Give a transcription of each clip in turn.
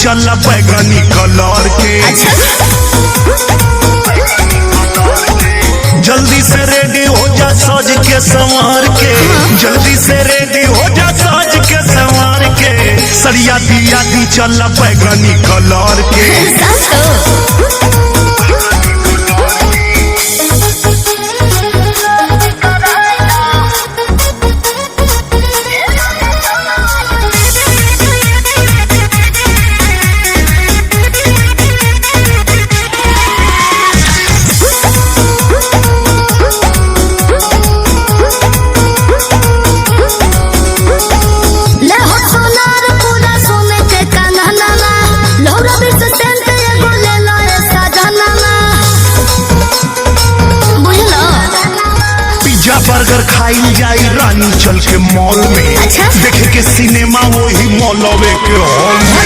चल बैगनी कलर के। जल्दी से रेडी हो जा सज के संवार के, जल्दी से रेडी हो जा सज के संवार के। सरिया दिया दी चल बैगनी कलर के। बर्गर खाई जाई रानी चल के मॉल में। देखे के सिनेमा वही मॉलवे के हॉल में।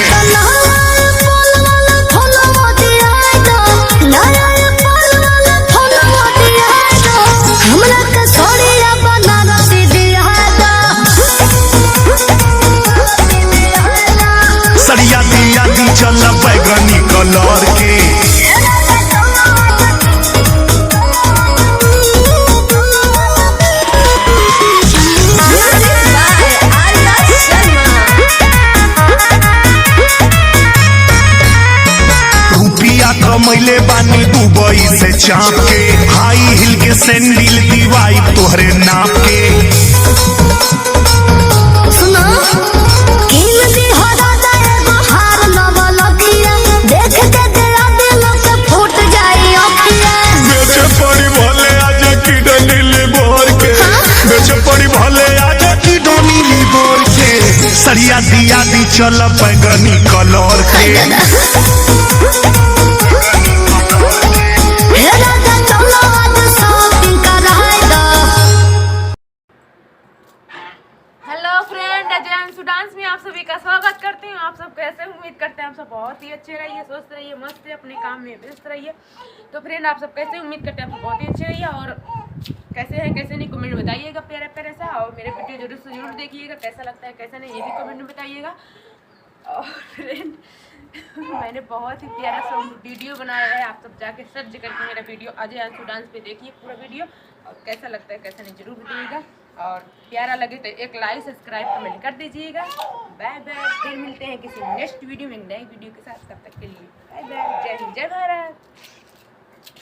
सरिया दिया दी चल बैगनी कलर के। कमैले बानी दुबई से चाप के, हाई हिल के सैंडल दीवाई तोहरे नाप के। सुनो कीमती हो दादा एगो हार नवलखिया, देख के तेरा दिल के फूट जाई अखिया। बेचे पड़ी भले आजा की डनीली बोर के, बेचे पड़ी भले आजा की डनीली बोर के। सरिया दिया दी चल बैगनी कलर के। डांस में आप सभी का स्वागत करती हूँ। आप सब कैसे, उम्मीद करते हैं आप सब बहुत ही अच्छे रहिए, स्वस्थ रहिए, मस्त अपने काम में व्यस्त रहिए। तो फ्रेंड आप सब कैसे, उम्मीद करते हैं आप सब बहुत ही अच्छे रहिए और कैसे हैं कैसे नहीं कमेंट में बताइएगा प्यारा प्यारा सा। और मेरे वीडियो जरूर से जरूर देखिएगा, कैसा लगता है कैसा नहीं ये भी कमेंट में बताइएगा। और फ्रेंड मैंने बहुत ही प्यारा सा वीडियो बनाया है, आप सब जाके सर्च करके मेरा वीडियो अजय अंशु डांस पे देखिए पूरा वीडियो, और कैसा लगता है कैसा नहीं जरूर बताइएगा। और प्यारा लगे तो एक लाइक सब्सक्राइब कमेंट कर दीजिएगा। बाय बाय, फिर मिलते हैं किसी नेक्स्ट वीडियो में नई वीडियो के साथ। तब तक के लिए बाय बाय, जय हिंद, जय भारत।